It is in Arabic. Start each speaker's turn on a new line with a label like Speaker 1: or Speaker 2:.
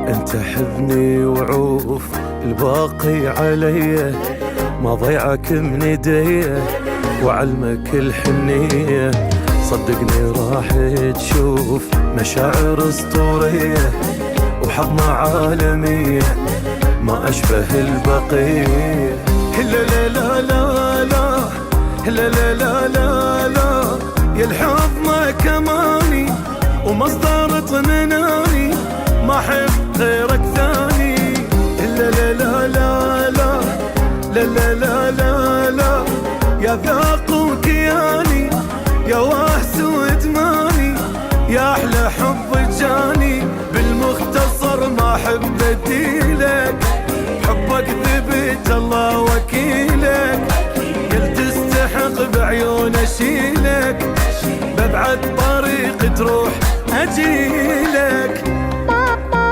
Speaker 1: انت حبني وعوف الباقي علي، ما ضيعك من ايديه وعلمك الحنية. صدقني راح تشوف مشاعر اسطورية وحضنة عالمية ما اشبه البقية. لا لا لا لا لا لا لا لا لا لا، يا الحب ما كماني ومصدر اطمئناني، ما احب غيرك ثاني. لا لا لا لا لا لا لا لا لا لا، يا ذاق وكياني يا واهس وادماني، يا احلى حب جاني. بالمختصر ما احب بديلك، حبك ذبت الله وكيلك، قلت تستحق بعيون اشيلك، ببعد طريق تروح اجيلك.